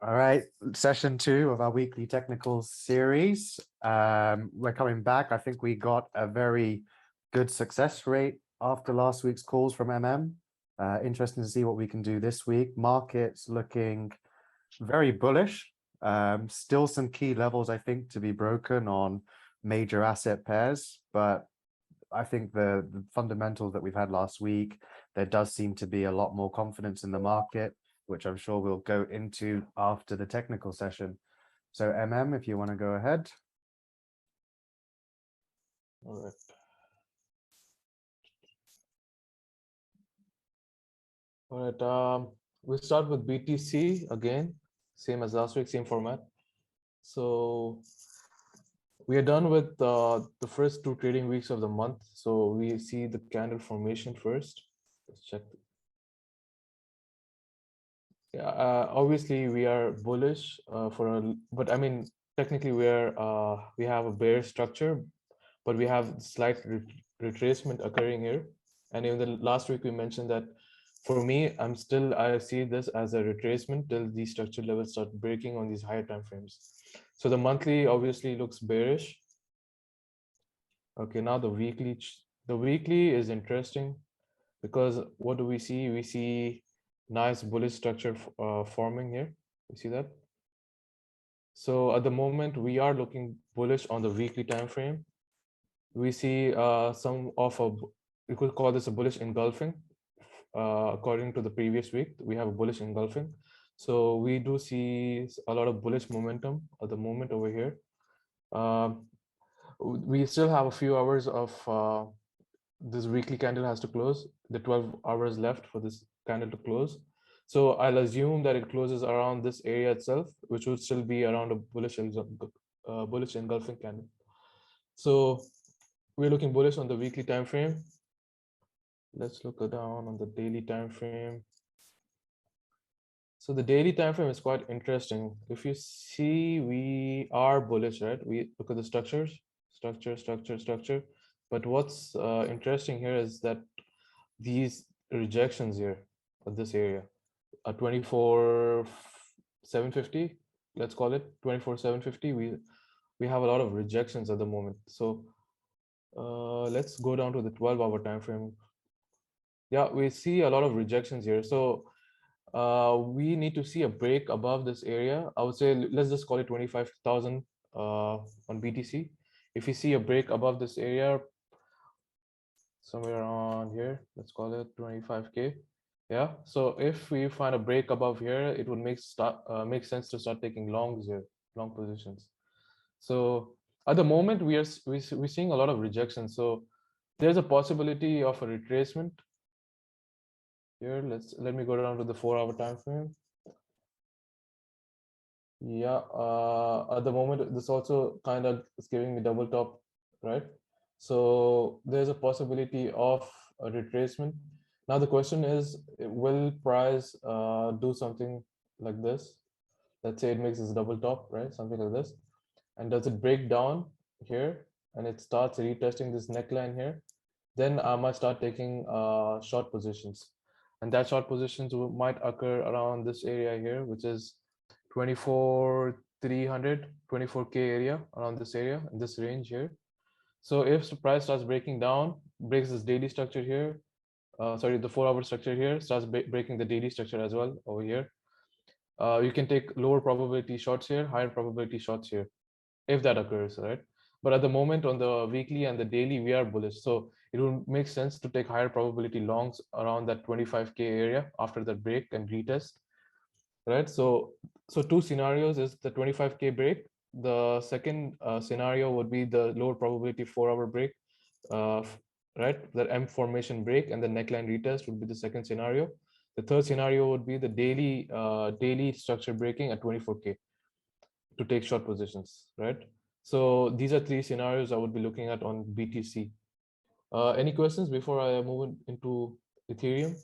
All right, session 2 of our weekly technical series. We're coming back. I think we got a very good success rate after last week's calls from MM. Interesting to see what we can do this week. Markets looking very bullish. Still some key levels, I think, to be broken on major asset pairs, but I think the fundamentals that we've had last week, there does seem to be a lot more confidence in the market, which I'm sure we'll go into after the technical session. So MM, if you want to go ahead. All right. All right. We'll start with BTC again, same as last week, same format. So we are done with the first 2 trading weeks of the month. So we see the candle formation first. Let's check. Yeah, obviously we are bullish but I mean technically we have a bear structure, but we have slight retracement occurring here. And even the last week we mentioned that for me, I see this as a retracement till these structure levels start breaking on these higher time frames. So the monthly obviously looks bearish. Okay, now the weekly is interesting because what do we see? We see nice bullish structure forming here. You see that? So at the moment we are looking bullish on the weekly time frame. We see we could call this a bullish engulfing. According to the previous week, we have a bullish engulfing. So we do see a lot of bullish momentum at the moment over here. We still have a few hours of this weekly candle has to close. The 12 hours left for this candle to close. So I'll assume that it closes around this area itself, which would still be around a bullish engulfing candle. So we're looking bullish on the weekly time frame. Let's look down on the daily time frame. So the daily time frame is quite interesting. If you see, we are bullish, right? We look at the structure. But what's interesting here is that these rejections here at this area, 24,750, let's call it 24,750. We have a lot of rejections at the moment. So let's go down to the 12-hour time frame. Yeah, we see a lot of rejections here. So we need to see a break above this area. I would say let's just call it 25,000 on BTC. If you see a break above this area, somewhere around here, let's call it 25K. Yeah. So if we find a break above here, it would make sense to start taking longs here, long positions. So at the moment we're seeing a lot of rejection. So there's a possibility of a retracement here. Let me go down to the 4-hour time frame. Yeah, at the moment this also kind of is giving me double top, right? So there's a possibility of a retracement. Now the question is, will price do something like this? Let's say it makes this double top, right? Something like this. And does it break down here and it starts retesting this neckline here? Then I might start taking short positions. And that short positions might occur around this area here, which is 24,300, 24K area, around this area, in this range here. So if the price starts breaking down, breaks this daily structure here, the 4-hour structure here, starts breaking the daily structure as well over here, you can take lower probability shorts here, higher probability shorts here, if that occurs, right? But at the moment on the weekly and the daily, we are bullish. So it would make sense to take higher probability longs around that 25K area after that break and retest, right? So 2 scenarios is the 25K break. The second scenario would be the lower probability 4-hour break, right? The M formation break and the neckline retest would be the second scenario. The third scenario would be the daily structure breaking at 24K to take short positions, right? So these are 3 scenarios I would be looking at on BTC. Any questions before I move into Ethereum?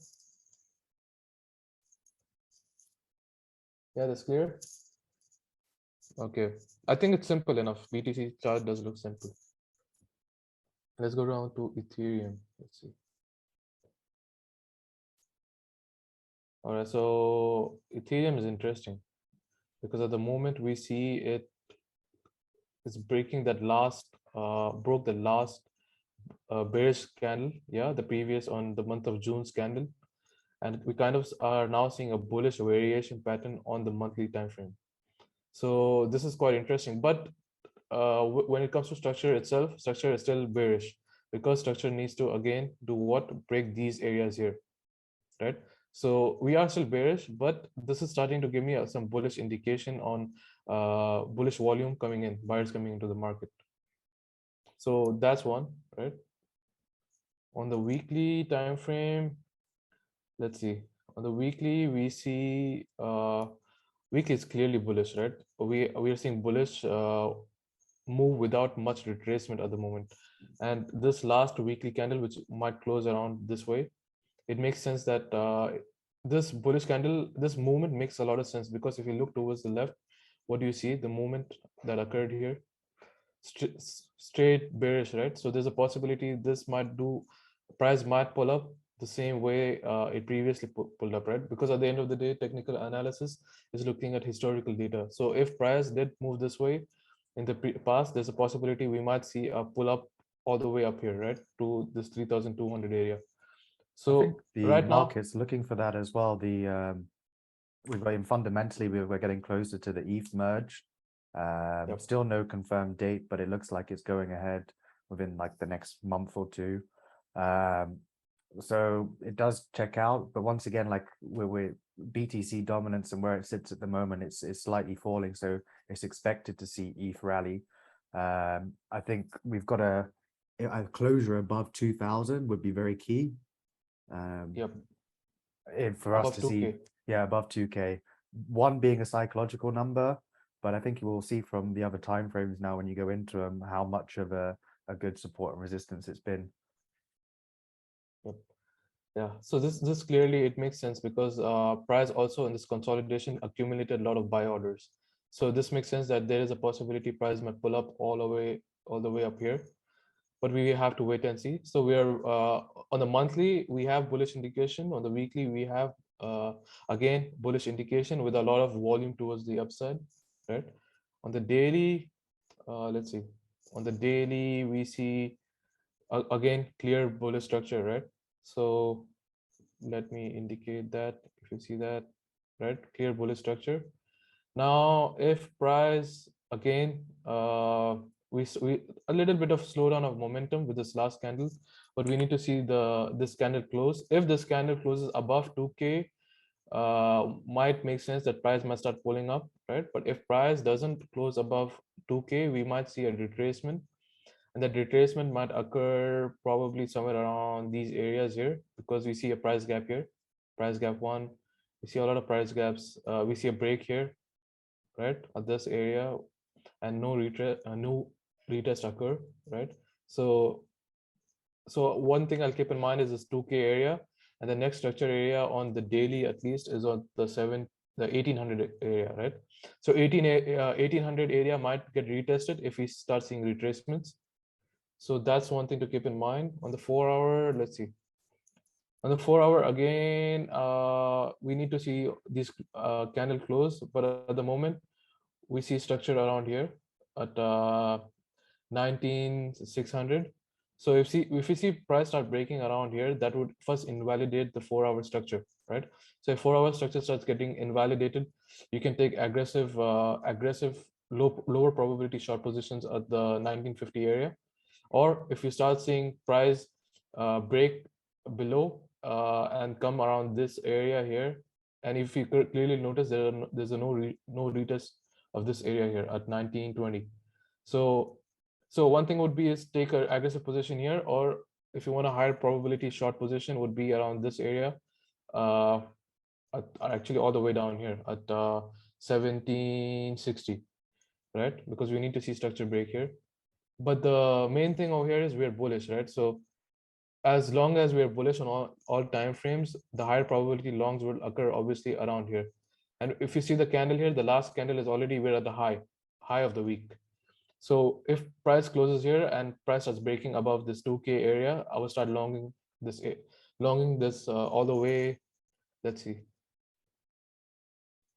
Yeah, that's clear. Okay, I think it's simple enough. BTC chart does look simple. Let's go down to Ethereum. Let's see. All right, so Ethereum is interesting. because at the moment we see it is breaking that last broke the last bearish candle, yeah, the previous on the month of June's candle, and we kind of are now seeing a bullish variation pattern on the monthly time frame. So this is quite interesting, but when it comes to structure itself, structure is still bearish because structure needs to again do what? Break these areas here, right? So we are still bearish, but this is starting to give me some bullish indication on bullish volume coming in, buyers coming into the market. So that's one, right? On the weekly time frame, let's see. On the weekly, we see week is clearly bullish, right? We are seeing bullish move without much retracement at the moment. And this last weekly candle, which might close around this way, it makes sense that this bullish candle, this movement makes a lot of sense, because if you look towards the left, what do you see? The movement that occurred here, straight bearish, right? So there's a possibility this might do, price might pull up the same way it previously pulled up, right? Because at the end of the day, technical analysis is looking at historical data. So if price did move this way in the past, there's a possibility we might see a pull up all the way up here, right, to this 3,200 area. I think So the right now, market's looking for that as well. Fundamentally we're getting closer to the ETH merge. yep. Still no confirmed date, but it looks like it's going ahead within like the next month or two. So it does check out, but once again, like we're BTC dominance and where it sits at the moment, it's slightly falling, so it's expected to see ETH rally. I think we've got a closure above 2,000 would be very key. Yep. For us Above to 2K. see, yeah, above 2K. One being a psychological number, but I think you will see from the other time frames now when you go into them how much of a good support and resistance it's been. Yep. Yeah. So this clearly it makes sense, because price also in this consolidation accumulated a lot of buy orders. So this makes sense that there is a possibility price might pull up all the way up here, but we have to wait and see. So we are on the monthly we have bullish indication. On the weekly we have again bullish indication with a lot of volume towards the upside, right? On the daily, let's see. On the daily we see again clear bullish structure, right? So let me indicate that if you see that, right, clear bullish structure. Now if price again we a little bit of slowdown of momentum with this last candle, but we need to see this candle close. If this candle closes above 2K, might make sense that price might start pulling up, right? But if price doesn't close above 2K, we might see a retracement, and that retracement might occur probably somewhere around these areas here, because we see a price gap here, price gap one. We see a lot of price gaps. We see a break here, right, at this area, and no retest occur, right? So one thing I'll keep in mind is this 2K area, and the next structure area on the daily at least is on the 1800 area, right? So 1800 area might get retested if we start seeing retracements. So that's one thing to keep in mind. On the 4 hour, let's see. On the 4 hour again, we need to see this candle close, but at the moment we see structure around here at 19,600. So if we see price start breaking around here, that would first invalidate the 4 hour structure, right? So if 4 hour structure starts getting invalidated, you can take aggressive lower probability short positions at the 1950 area. Or if you start seeing price break below and come around this area here, and if you could clearly notice there's a no retest of this area here at 1920. So one thing would be is take an aggressive position here, or if you want a higher probability short position would be around this area, actually all the way down here at 1760, right? Because we need to see structure break here. But the main thing over here is we're bullish, right? So as long as we're bullish on all time frames, the higher probability longs will occur obviously around here. And if you see the candle here, the last candle is already, we're at the high of the week. So if price closes here and price starts breaking above this 2K area, I will start longing this all the way. Let's see.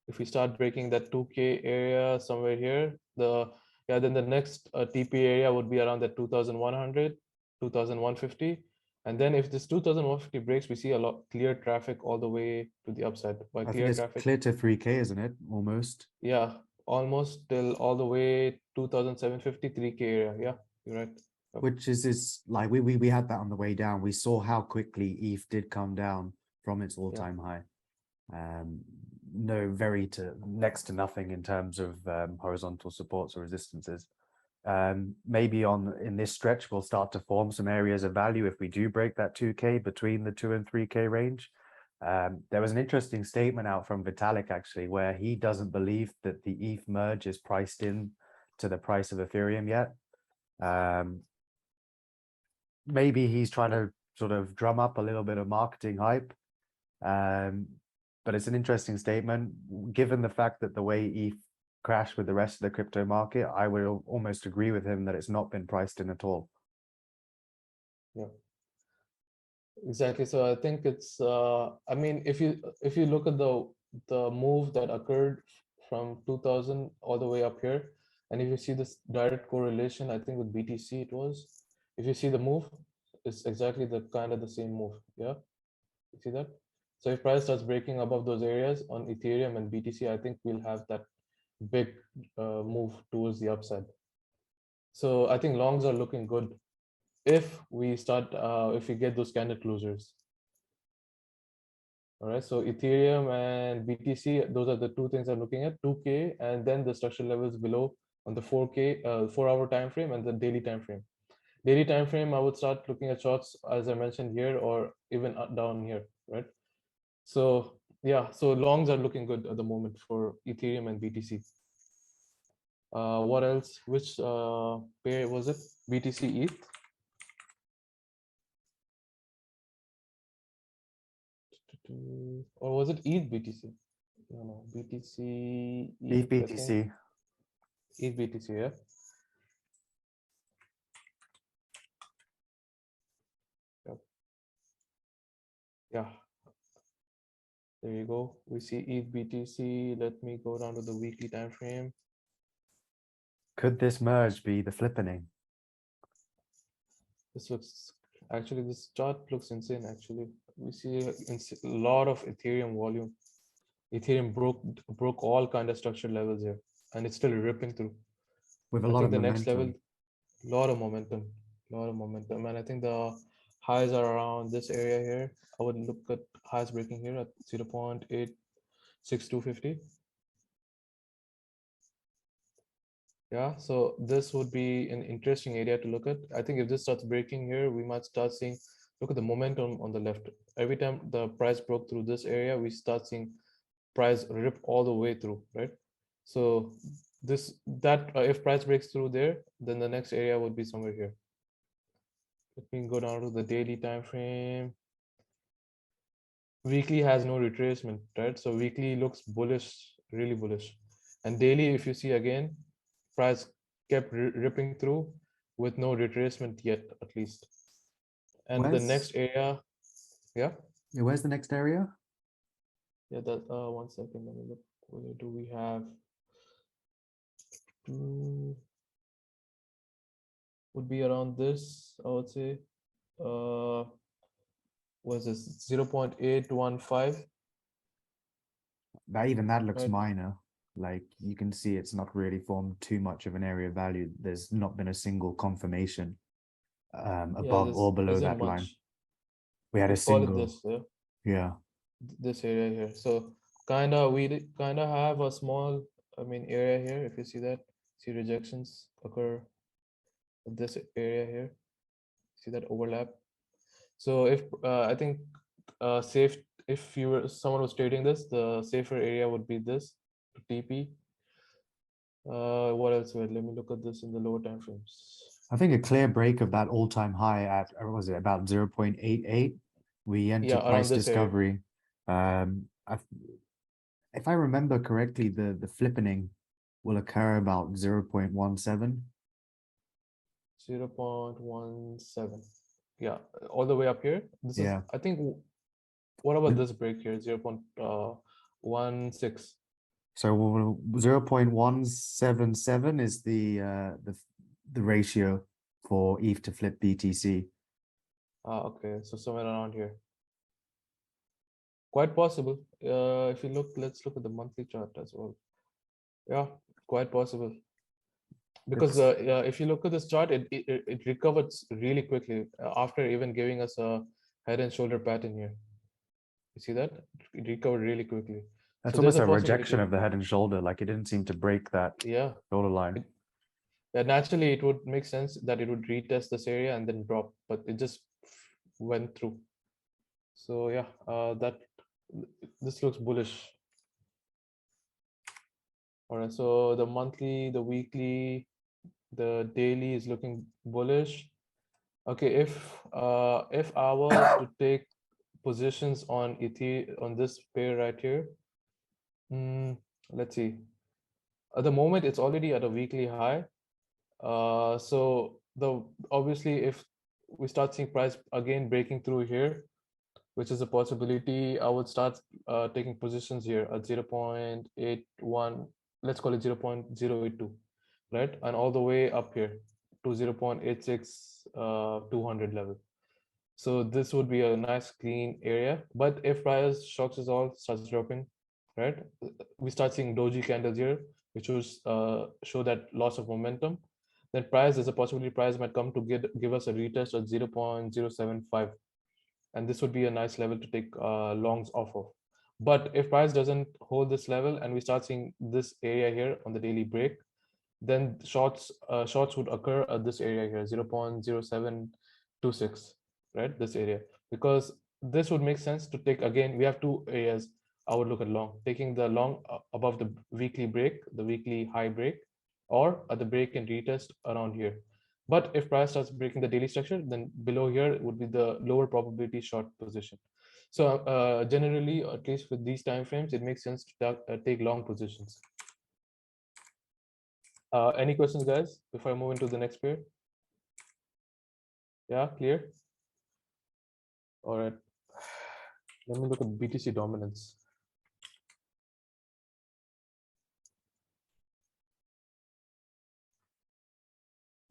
If we start breaking that 2K area somewhere here, then the next TP area would be around that 2100, 2150. And then if this 2150 breaks, we see a lot clear traffic all the way to the upside. By I think clear it's traffic, clear to 3K, isn't it? Almost. yeah, almost till all the way 2750, 3K area. Yeah, you're right. Yep. Which is like we had that on the way down. We saw how quickly ETH did come down from its Yeah. all-time high. No, very to next to nothing in terms of horizontal supports or resistances. Maybe in this stretch, we'll start to form some areas of value if we do break that 2K between the 2 and 3K range. There was an interesting statement out from Vitalik actually, where he doesn't believe that the ETH merge is priced in to the price of Ethereum yet. Maybe he's trying to sort of drum up a little bit of marketing hype. But it's an interesting statement, given the fact that the way ETH crashed with the rest of the crypto market. I would almost agree with him that it's not been priced in at all. Yeah. Exactly. So I think it's I mean, if you look at the move that occurred from 2000 all the way up here, and if you see this direct correlation, I think with BTC it was, if you see the move, it's exactly the kind of the same move. Yeah, you see that? So if price starts breaking above those areas on Ethereum and BTC, I think we'll have that big move towards the upside. So I think longs are looking good if we start if we get those candid closures. All right, so Ethereum and BTC, those are the two things I'm looking at, 2K, and then the structural levels below on the 4K, 4-hour time frame and the daily time frame. Daily time frame, I would start looking at shorts as I mentioned here, or even down here, right? So yeah, so longs are looking good at the moment for Ethereum and BTC. What else? Which pair was it? BTC ETH. Or was it ETH BTC? No, BTC ETH, I think. BTC. ETH BTC, yeah. Yep. Yeah. There you go. We see ETH BTC. Let me go down to the weekly time frame. Could this merge be the flippening? This looks actually, this chart looks insane. Actually, we see a lot of Ethereum volume. Ethereum broke all kind of structured levels here, and it's still ripping through. With a I lot think of the momentum. next level, lot of momentum, and I think the highs are around this area here. I would look at highs breaking here at 0.86250. Yeah, so this would be an interesting area to look at. I think if this starts breaking here, we might start seeing, look at the momentum on the left. Every time the price broke through this area, we start seeing price rip all the way through, right? So if price breaks through there, then the next area would be somewhere here. Let me go down to the daily time frame. Weekly has no retracement, right? So weekly looks bullish, really bullish. And daily, if you see again, price kept ripping through with no retracement yet, at least. And the next area, yeah. Where's the next area? Yeah, that 1 second, let me look. Where do we have? Would be around this, I would say. Was this 0.815? That looks Right. minor. Like you can see it's not really formed too much of an area of value. There's not been a single confirmation above This or below isn't that line. much. We had a Let's call it single. this, yeah. Yeah. This area here. So we kind of have a small, I mean, area here. If you see that, see rejections occur in this area here. See that overlap. So if I think safe, if someone was trading this, the safer area would be this TP. What else? Wait, let me look at this in the lower time frames. I think a clear break of that all-time high at, or was it about 0.88? We enter price discovery. If I remember correctly, the flippening will occur about 0.17. 0.17. Yeah, all the way up here. This is, Yeah. I think, what about this break here? 0.16. So 0.177 is the ratio for ETH to flip BTC. Okay, so somewhere around here. Quite possible. If you look, let's look at the monthly chart as well. Yeah, quite possible. Because if you look at this chart, it recovers really quickly after even giving us a head and shoulder pattern here. You see that? It recovered really quickly. That's So there's almost a a rejection possibility. of the head and shoulder. Like it didn't seem to break that Yeah. shoulder line. Naturally, it would make sense that it would retest this area and then drop, but it just went through. So yeah, this looks bullish. All right, so the monthly, the weekly, the daily is looking bullish. Okay, if I was to take positions on on this pair right here, let's see. At the moment, it's already at a weekly high. So obviously, if we start seeing price again breaking through here, which is a possibility, I would start taking positions here at 0.81. Let's call it 0.082, right? And all the way up here to 0.86 200 level. So this would be a nice clean area. But if price shocks us all, starts dropping, right? We start seeing doji candles here, which will show that loss of momentum. Then price, there's a possibility price might come to give us a retest at 0.075. And this would be a nice level to take longs off of. But if price doesn't hold this level and we start seeing this area here on the daily break, then shorts would occur at this area here, 0.0726, right? This area, because this would make sense to take. Again, we have two areas I would look at long, taking the long above the weekly break, the weekly high break, or at the break and retest around here. But if price starts breaking the daily structure, then below here would be the lower probability short position. So generally, at least with these time frames, it makes sense to take long positions. Any questions, guys, before I move into the next pair? Yeah, clear? All right. Let me look at BTC dominance.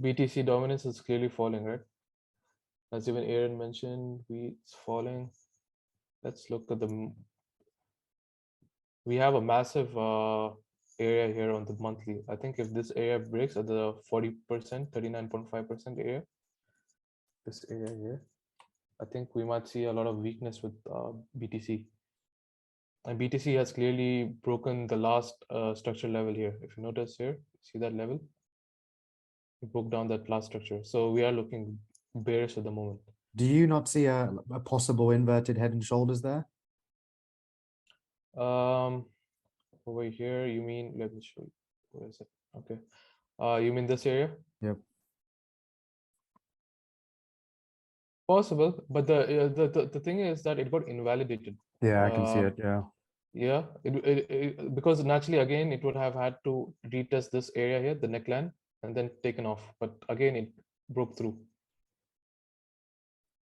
BTC dominance is clearly falling, right? As even Aaron mentioned, it's falling. Let's look at we have a massive area here on the monthly. I think if this area breaks at the 40%, 39.5% area, this area here, I think we might see a lot of weakness with BTC. And BTC has clearly broken the last structure level here. If you notice here, see that level? It broke down that last structure. So we are looking bearish at the moment. Do you not see a possible inverted head and shoulders there? Over here, you mean, let me show you. Where is it? Okay. You mean this area? Yep. Possible, but the thing is that it got invalidated. Yeah, I can see it. Yeah. Yeah, because naturally, again, it would have had to retest this area here, the neckline, and then taken off. But again, it broke through.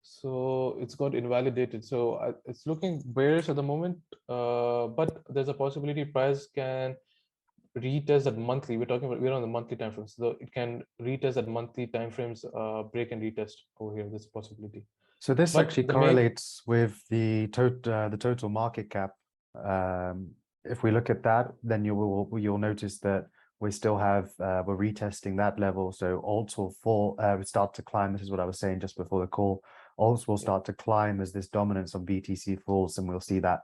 So it's got invalidated. So it's looking bearish at the moment, but there's a possibility price can retest at monthly. We're on the monthly time frames, so it can retest at monthly time frames, break and retest over here. This possibility. So this But actually the main, correlates with the total market cap. If we look at that, then you'll notice that we still have we're retesting that level. So alts will fall, start to climb. This is what I was saying just before the call. Alts will start to climb as this dominance on BTC falls, and we'll see that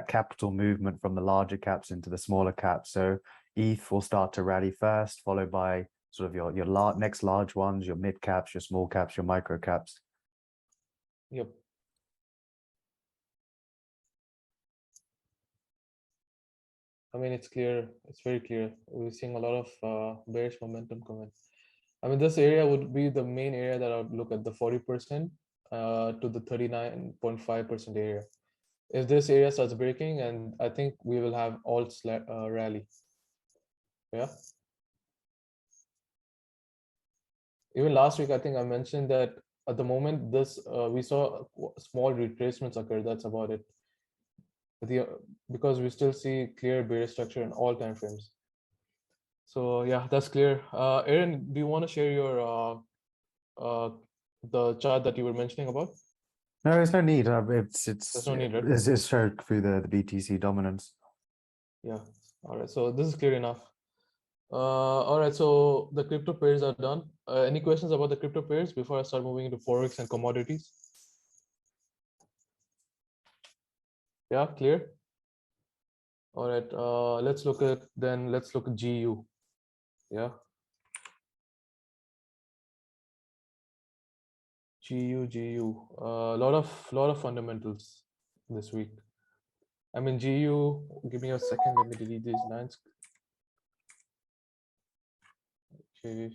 capital movement from the larger caps into the smaller caps. So ETH will start to rally first, followed by sort of your next large ones, your mid caps, your small caps, your micro caps. yep. I mean, it's clear. It's very clear. We're seeing a lot of bearish momentum coming. I mean, this area would be the main area that I would look at, the 40% to the 39.5% area. If this area starts breaking, and I think we will have alts rally. Yeah. Even last week, I think I mentioned that at the moment, we saw small retracements occur. That's about it. the because we still see clear bearish structure in all time frames. So yeah, that's clear. Aaron, do you want to share your the chart that you were mentioning about? No, there's no need. There's no need, right? It's showed through the BTC dominance. Yeah. All right. So this is clear enough. All right. So the crypto pairs are done. Any questions about the crypto pairs before I start moving into forex and commodities? Yeah, clear. All right. Let's look at GU. Yeah. GU. A lot of fundamentals this week. I mean, GU. Give me a second. Let me delete these lines. Okay.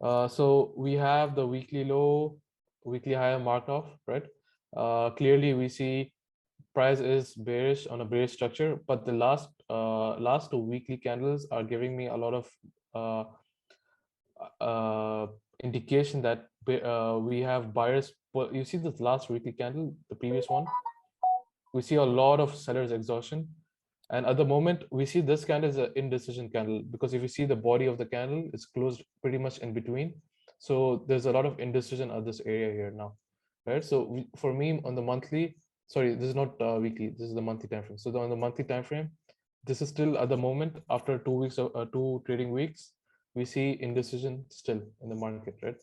So we have the weekly low, weekly high marked off, right? Clearly, we see price is bearish on a bearish structure, but the last two weekly candles are giving me a lot of indication that we have buyers. Well, you see this last weekly candle, the previous one, we see a lot of sellers exhaustion, and at the moment we see this candle is an indecision candle, because if you see the body of the candle, it's closed pretty much in between. So there's a lot of indecision at this area here now, right? So for me on the monthly, sorry, this is not weekly, this is the monthly time frame. So on the monthly time frame, this is still at the moment, after 2 weeks of 2 trading weeks, we see indecision still in the market, right?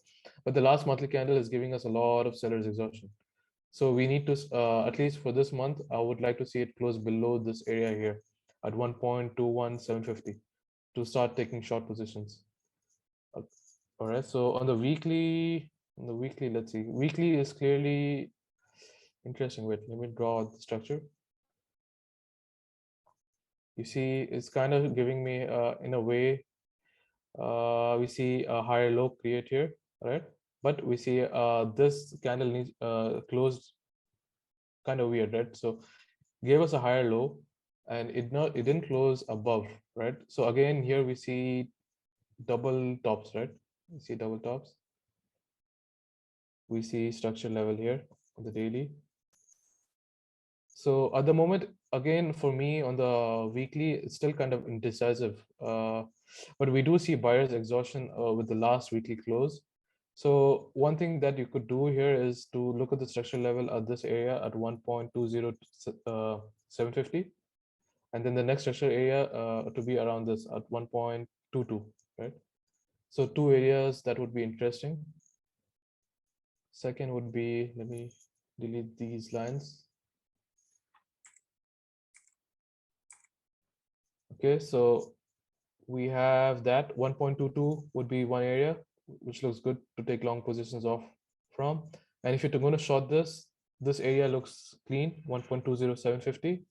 But the last monthly candle is giving us a lot of sellers exhaustion. So we need to, at least for this month, I would like to see it close below this area here at 1.21750 to start taking short positions. All right. So on the weekly, let's see. Weekly is clearly interesting. Wait, let me draw the structure. You see, it's kind of giving me, in a way, we see a higher low create here, right? But we see this candle needs closed kind of weird, right? So gave us a higher low, and it didn't close above, right? So again, here we see double tops, right? We see double tops. We see structure level here on the daily. So at the moment, again, for me on the weekly, it's still kind of indecisive. But we do see buyers exhaustion with the last weekly close. So one thing that you could do here is to look at the structure level at this area at 1.20750. And then the next structure area to be around this at 1.22, right? So two areas that would be interesting. Second would be, let me delete these lines. Okay, so we have that 1.22 would be one area which looks good to take long positions off from. And if you're going to short this area looks clean, 1.20750.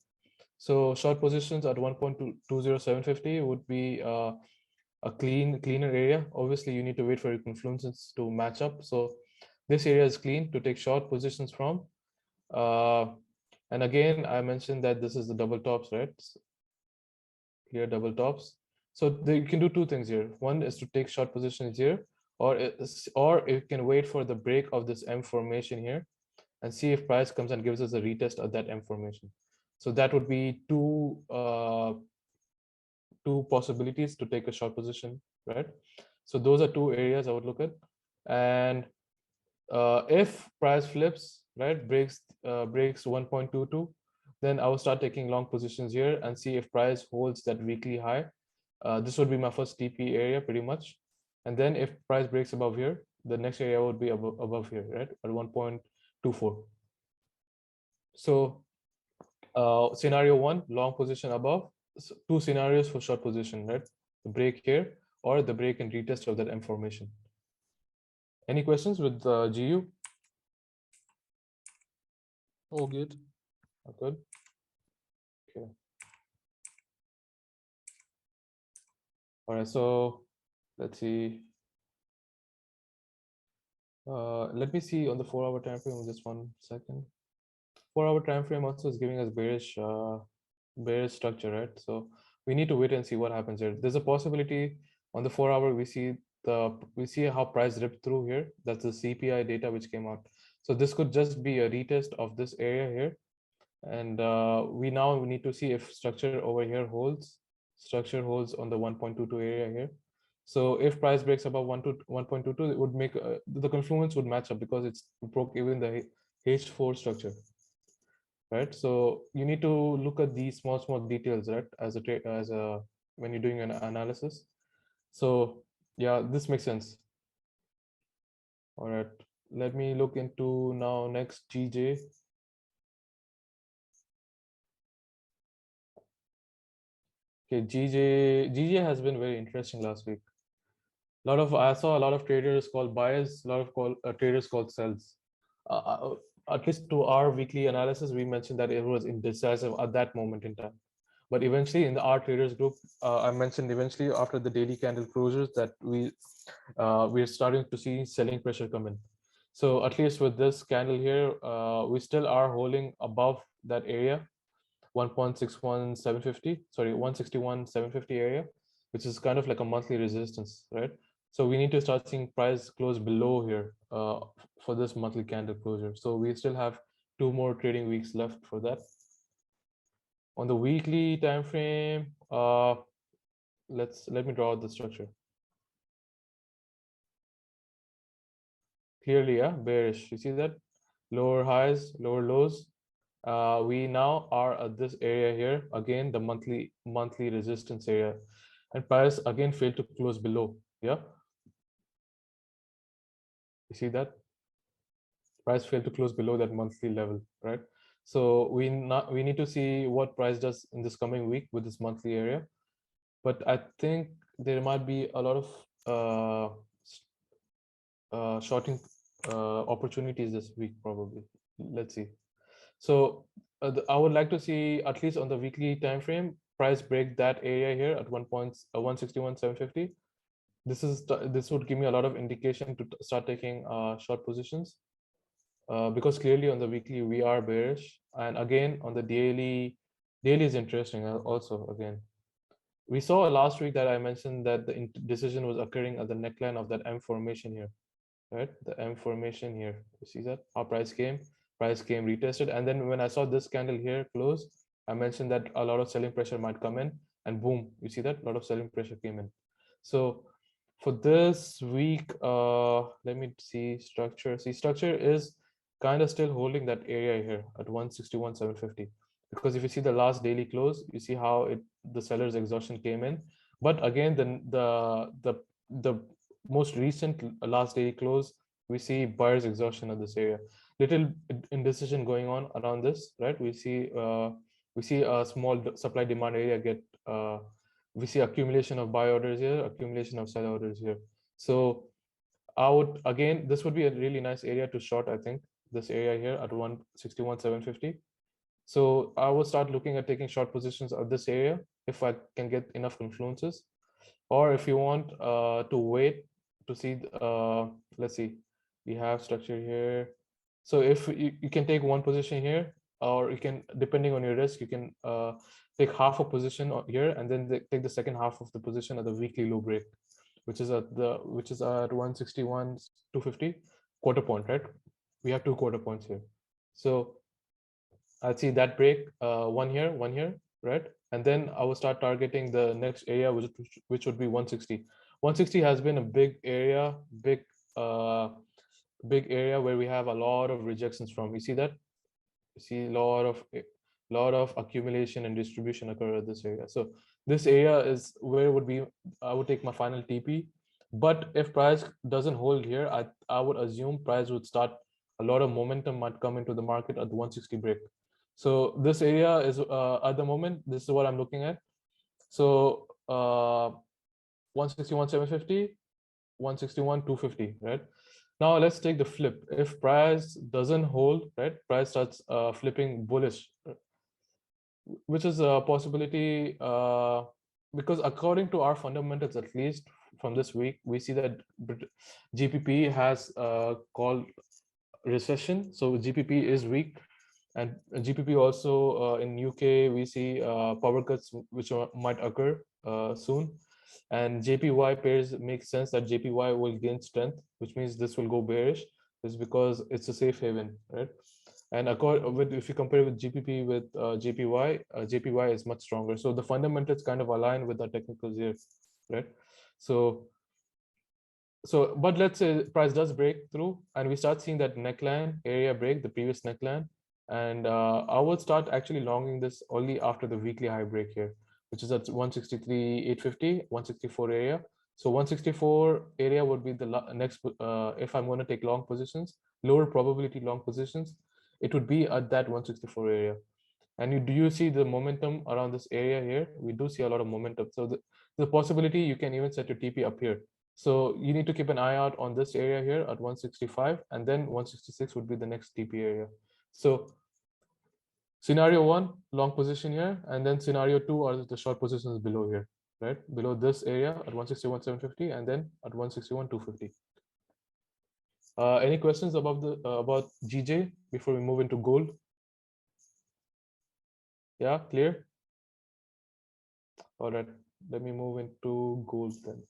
So short positions at 1.20750 would be a cleaner area. Obviously, you need to wait for your confluences to match up. So this area is clean to take short positions from. And again, I mentioned that this is the double tops, right? Here, double tops. So you can do two things here. One is to take short positions here, or you can wait for the break of this M formation here and see if price comes and gives us a retest of that M formation. So that would be two possibilities to take a short position, right? So those are two areas I would look at. And if price flips, right, breaks 1.22, then I will start taking long positions here and see if price holds that weekly high. This would be my first TP area pretty much. And then if price breaks above here, the next area would be above here, right, at 1.24. So scenario one, long position above. So two scenarios for short position, right? The break here or the break and retest of that M formation. Any questions with GU? All good. Good. Okay. All right. So let's see. Let me see on the 4-hour time frame. Just 1 second. 4-hour time frame also is giving us bearish structure, right? So we need to wait and see what happens here. There's a possibility on the 4-hour we see how price ripped through here. That's the CPI data which came out. So this could just be a retest of this area here, And we now need to see if structure over here holds. Structure holds on the 1.22 area here. So if price breaks above 1.22, it would make the confluence would match up because it's broke even the H4 structure, right? So you need to look at these small details, right? As a when you're doing an analysis. So yeah, this makes sense. All right, let me look into now next GJ. Okay, GJ has been very interesting last week. I saw a lot of traders called buyers, a lot of traders called sells. At least to our weekly analysis, we mentioned that it was indecisive at that moment in time. But eventually, in the our traders group, I mentioned eventually after the daily candle closures that we're starting to see selling pressure come in. So at least with this candle here, we still are holding above that area, 1.61750, sorry, 161,750 area, which is kind of like a monthly resistance, right? So we need to start seeing price close below here for this monthly candle closure. So we still have 2 more trading weeks left for that. On the weekly time frame, let me draw out the structure. Clearly, yeah, bearish. You see that? Lower highs, lower lows. We now are at this area here, again, the monthly resistance area. And price again failed to close below. Yeah. You see that? Price failed to close below that monthly level, right? So we need to see what price does in this coming week with this monthly area. But I think there might be a lot of shorting opportunities this week, probably. Let's see. So I would like to see, at least on the weekly time frame, price break that area here at 161,750. This would give me a lot of indication to start taking short positions, because clearly on the weekly we are bearish, and again on the daily is interesting also. Again, we saw last week that I mentioned that the decision was occurring at the neckline of that M formation here, right? The M formation here. You see that? Our price came, retested. And then when I saw this candle here close, I mentioned that a lot of selling pressure might come in, and boom, you see that? A lot of selling pressure came in. So for this week, let me see structure. See, structure is kind of still holding that area here at 161,750. Because if you see the last daily close, you see how the seller's exhaustion came in. But again, the most recent last daily close, we see buyer's exhaustion at this area. Little indecision going on around this, right? We see a small supply demand area get we see accumulation of buy orders here, accumulation of sell orders here. So I would, again, this would be a really nice area to short, I think, this area here at 161,750. So I will start looking at taking short positions at this area if I can get enough confluences. Or if you want to wait to see, let's see, we have structure here. So if you can take one position here, or you can, depending on your risk, you can take half a position here, and then take the second half of the position at the weekly low break, which is at 161,250 quarter point, right? We have 2 quarter points here. So I'd see that break, one here, right? And then I will start targeting the next area, which would be 160. 160 has been a big area, big area where we have a lot of rejections from. You see that? You see a lot of accumulation and distribution occur at this area. So this area is where I would take my final TP. But if price doesn't hold here, I would assume price would start, a lot of momentum might come into the market at the 160 break. So this area is at the moment, this is what I'm looking at. So 161,750, 161,250, right? Now let's take the flip. If price doesn't hold, right, price starts flipping bullish, which is a possibility, because according to our fundamentals, at least from this week, we see that GPP has called recession. So GPP is weak, and GPP also in UK we see power cuts which might occur soon, and JPY pairs make sense that JPY will gain strength, which means this will go bearish. Is because it's a safe haven, right? And if you compare with GPP with JPY, JPY is much stronger. So the fundamentals kind of align with the technicals here, right? So but let's say price does break through and we start seeing that neckline area break, the previous neckline, and I will start actually longing this only after the weekly high break here, which is at 163,850, 164 area. So 164 area would be the next, if I'm going to take long positions, lower probability long positions, it would be at that 164 area. And do you see the momentum around this area here? We do see a lot of momentum. So the possibility you can even set your TP up here. So you need to keep an eye out on this area here at 165, and then 166 would be the next TP area. So scenario one, long position here, and then scenario two are the short positions below here, right? Below this area at 161,750, and then at 161,250. Any questions about GJ before we move into gold? Yeah, clear? All right, let me move into gold then.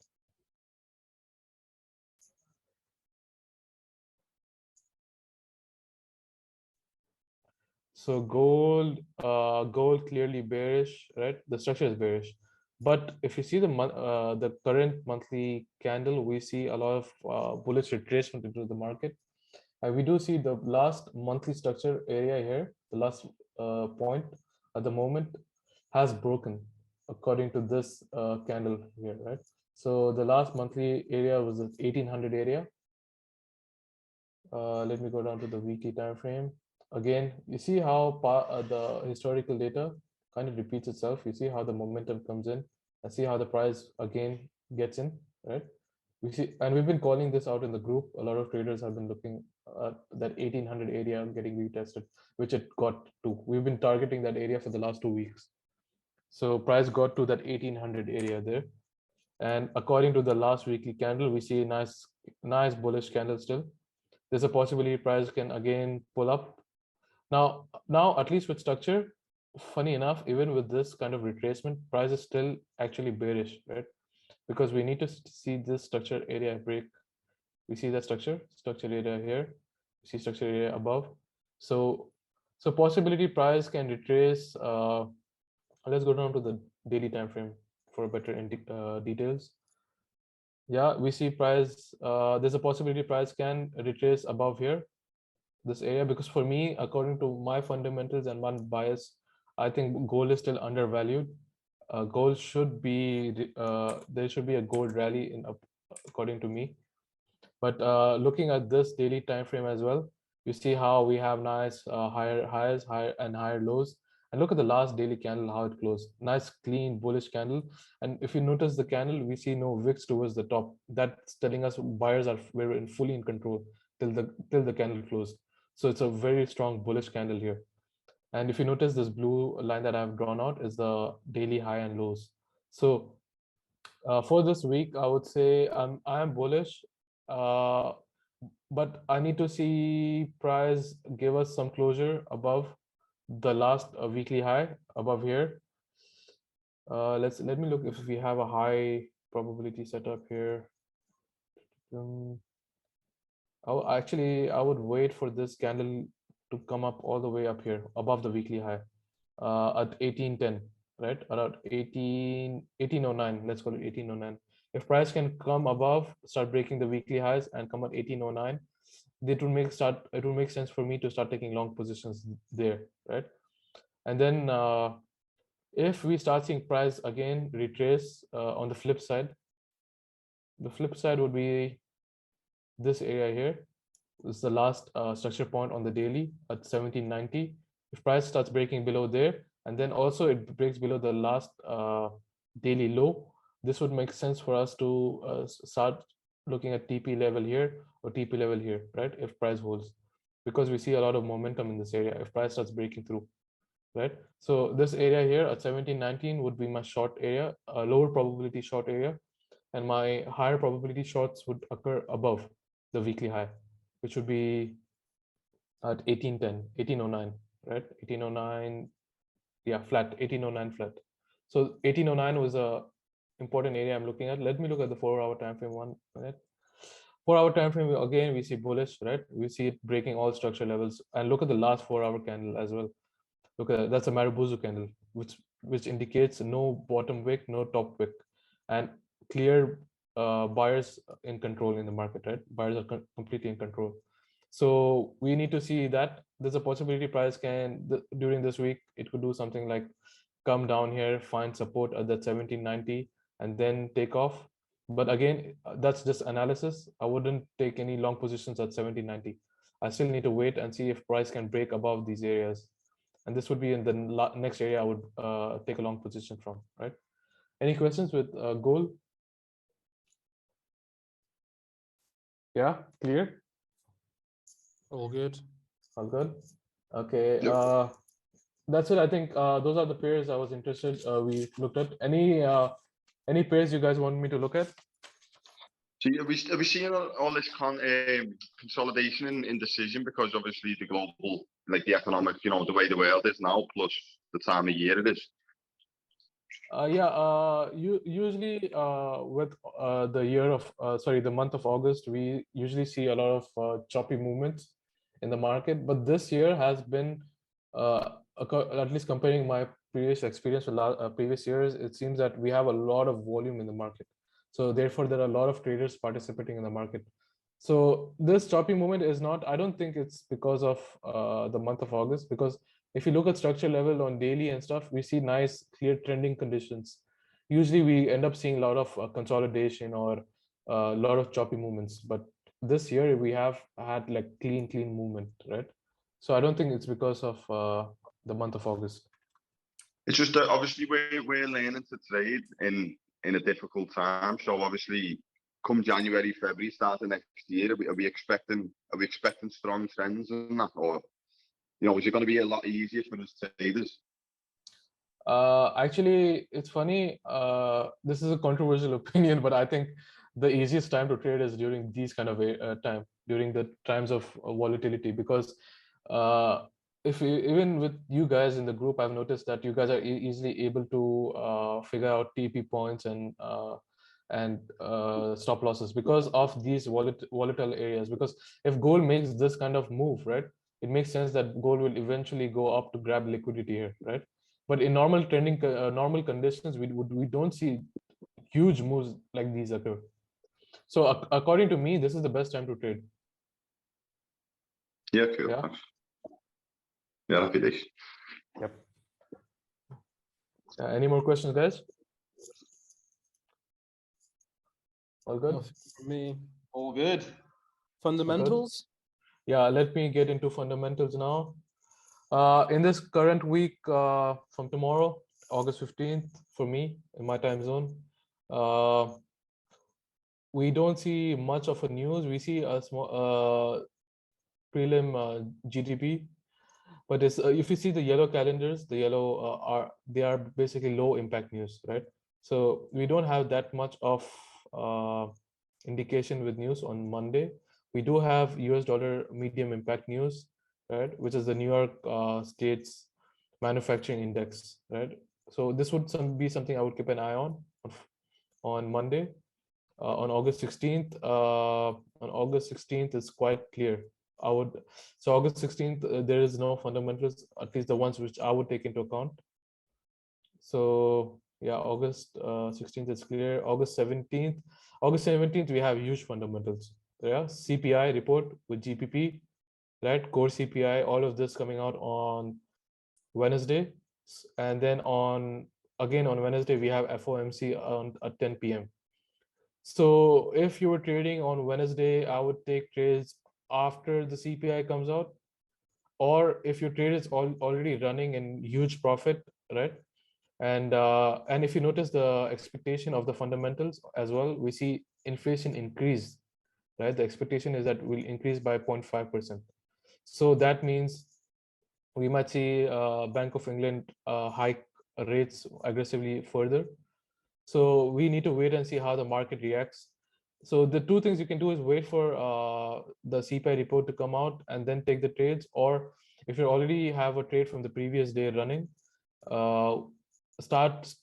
So gold clearly bearish, right? The structure is bearish, but if you see the current monthly candle, we see a lot of bullish retracement into the market. We do see the last monthly structure area here, the last point at the moment has broken according to this candle here, right? So the last monthly area was the 1800 area. Let me go down to the weekly time frame. Again, you see how the historical data kind of repeats itself. You see how the momentum comes in and see how the price again gets in, right? We see, and we've been calling this out in the group. A lot of traders have been looking at that 1800 area getting retested, which it got to. We've been targeting that area for the last 2 weeks. So price got to that 1800 area there. And according to the last weekly candle, we see a nice bullish candle still. There's a possibility price can again pull up. Now at least with structure, funny enough, even with this kind of retracement, price is still actually bearish, right? Because we need to see this structure area break. We see that structure area here. We see structure area above. So possibility price can retrace. Let's go down to the daily time frame for better details. Yeah, we see price. There's a possibility price can retrace above here, this area, because for me, according to my fundamentals and one bias, I think gold is still undervalued. Gold should be there should be a gold rally in up, according to me. But looking at this daily time frame as well, you see how we have nice higher highs, higher and higher lows. And look at the last daily candle, how it closed. Nice, clean, bullish candle. And if you notice the candle, we see no wicks towards the top. That's telling us buyers are fully in control till the candle closed. So it's a very strong bullish candle here. And if you notice, this blue line that I've drawn out is the daily high and lows. So for this week, I would say I am bullish, but I need to see price give us some closure above the last weekly high above here. Let me look if we have a high probability setup here. I would wait for this candle to come up all the way up here above the weekly high at 1810, right? Around 1809, let's call it 1809. If price can come above, start breaking the weekly highs and come at 1809, it will make sense for me to start taking long positions there, right? And then if we start seeing price again retrace on the flip side would be this area here. This is the last structure point on the daily at 1790. If price starts breaking below there, and then also it breaks below the last daily low, this would make sense for us to start looking at TP level here or TP level here, right? If price holds, because we see a lot of momentum in this area if price starts breaking through, right? So this area here at 1719 would be my short area, a lower probability short area, and my higher probability shorts would occur above the weekly high, which would be at 1810, 1809, right? 1809, yeah, flat, 1809 flat. So 1809 was a important area I'm looking at. Let me look at the 4-hour time frame 1 minute. 4-hour time frame, again, we see bullish, right? We see it breaking all structure levels. And look at the last 4-hour candle as well. Look at that. That's a Marubozu candle, which indicates no bottom wick, no top wick, and clear buyers in control in the market, right? Buyers are completely in control. So we need to see that there's a possibility price can during this week it could do something like come down here, find support at that 1790, and then take off. But again, that's just analysis. I wouldn't take any long positions at 1790. I still need to wait and see if price can break above these areas. And this would be in the next area I would take a long position from, right? Any questions with gold? Yeah, clear? All good. All good? Okay. Yep. That's it. I think those are the pairs I was interested. We looked at any pairs you guys want me to look at? So are we seeing all this consolidation in indecision because obviously the global, like the economic, the way the world is now, plus the time of year it is? Usually with the month of August, we usually see a lot of choppy movements in the market. But this year has been, at least comparing my previous experience with previous years, it seems that we have a lot of volume in the market. So therefore, there are a lot of traders participating in the market. So this choppy movement is not, I don't think it's because of the month of August, because if you look at structure level on daily and stuff, we see nice clear trending conditions. Usually we end up seeing a lot of consolidation or a lot of choppy movements, but this year we have had like clean movement, right? So I don't think it's because of the month of August. It's just that obviously we're learning to trade in a difficult time. So obviously come January, February, start of next year, are we expecting strong trends in that, or is it going to be a lot easier for us traders? Actually, it's funny. This is a controversial opinion, but I think the easiest time to trade is during these kind of time, during the times of volatility, because even with you guys in the group, I've noticed that you guys are easily able to figure out TP points and stop losses because of these volatile areas. Because if gold makes this kind of move, right, it makes sense that gold will eventually go up to grab liquidity here, right? But in normal trending, normal conditions, we don't see huge moves like these occur. So according to me, this is the best time to trade. Yeah, cool. Yeah. Thanks. Yeah, happy days. Yep. Any more questions, guys? All good? Nothing from me. All good. Fundamentals? Yeah, let me get into fundamentals now. In this current week, from tomorrow, August 15th, for me, in my time zone, we don't see much of a news. We see a small prelim GDP, but if you see the yellow calendars, the yellow they are basically low impact news, right? So we don't have that much of indication with news on Monday. We do have US dollar medium impact news, right, which is the New York State's manufacturing index, right? So this would be something I would keep an eye on Monday. On August 16th, it's quite clear. So August 16th, there is no fundamentals, at least the ones which I would take into account. So yeah, August 16th is clear. August 17th, we have huge fundamentals. Yeah, CPI report with GPP, right? Core CPI, all of this coming out on Wednesday, and then on Wednesday we have FOMC at 10 p.m. So if you were trading on Wednesday, I would take trades after the CPI comes out, or if your trade is already running in huge profit, right? And if you notice the expectation of the fundamentals as well, we see inflation increase, right? The expectation is that it will increase by 0.5%. So that means we might see Bank of England hike rates aggressively further. So we need to wait and see how the market reacts. So the two things you can do is wait for the CPI report to come out and then take the trades, or if you already have a trade from the previous day running, start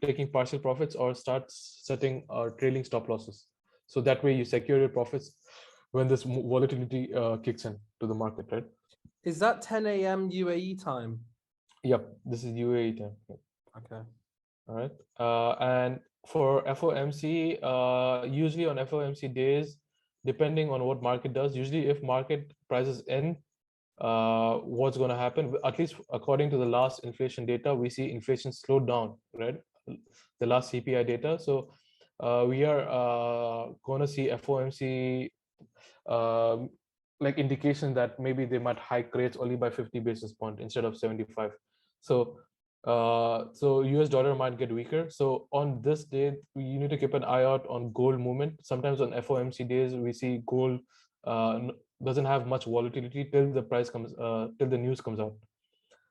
taking partial profits or start setting trailing stop losses. So that way you secure your profits when this volatility kicks in to the market, right? Is that 10 a.m. UAE time? Yep, this is UAE time. Yep. Okay. All right. And for FOMC, usually on FOMC days, depending on what market does, usually if market prices end, what's going to happen, at least according to the last inflation data, we see inflation slowed down, right? The last CPI data. So we are going to see FOMC like indication that maybe they might hike rates only by 50 basis point instead of 75. So so US dollar might get weaker. So on this day, you need to keep an eye out on gold movement. Sometimes on FOMC days, we see gold doesn't have much volatility till the price comes, till the news comes out.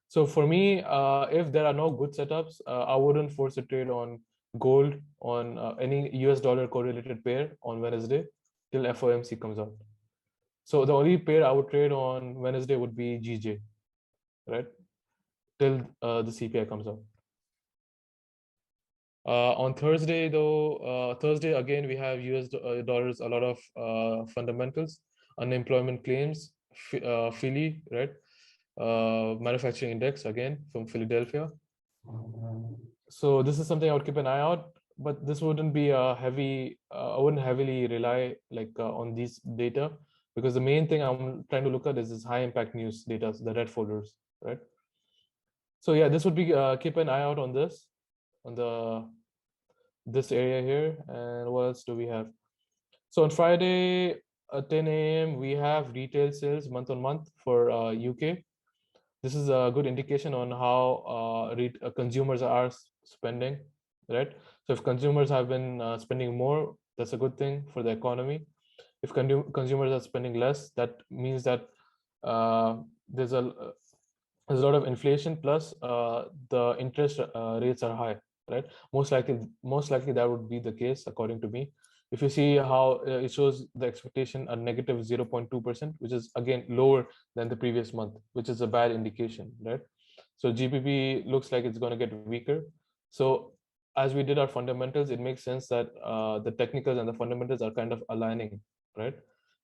So for me, if there are no good setups, I wouldn't force a trade on gold on any US dollar correlated pair on Wednesday till FOMC comes out. So the only pair I would trade on Wednesday would be GJ, right? Till the CPI comes out. On Thursday, though, Thursday again we have US dollars, a lot of fundamentals, unemployment claims, Philly, right? Manufacturing index again from Philadelphia. So this is something I would keep an eye out, but this wouldn't be a heavy. I wouldn't heavily rely like on these data, because the main thing I'm trying to look at is this high impact news data, the red folders, right? So yeah, this would be keep an eye out on this, on this area here. And what else do we have? So on Friday at 10 a.m. we have retail sales month on month for UK. This is a good indication on how consumers are spending, right? So if consumers have been spending more, that's a good thing for the economy. If consumers are spending less, that means that there's a lot of inflation, plus the interest rates are high, right? Most likely that would be the case according to me. If you see how it shows the expectation a negative 0.2%, which is again lower than the previous month, which is a bad indication, right? So GBP looks like it's going to get weaker. So as we did our fundamentals, it makes sense that the technicals and the fundamentals are kind of aligning, right?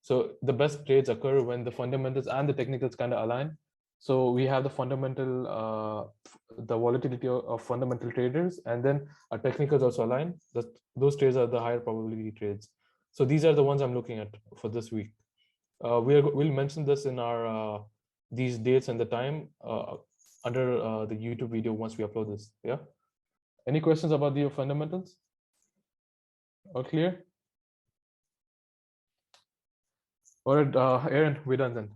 So the best trades occur when the fundamentals and the technicals kind of align. So we have the fundamental, the volatility of fundamental traders, and then our technicals also align. Those trades are the higher probability trades. So these are the ones I'm looking at for this week. We'll mention this in our these dates and the time under the YouTube video once we upload this. Yeah. Any questions about the fundamentals? All clear? All right, Aaron, we're done then.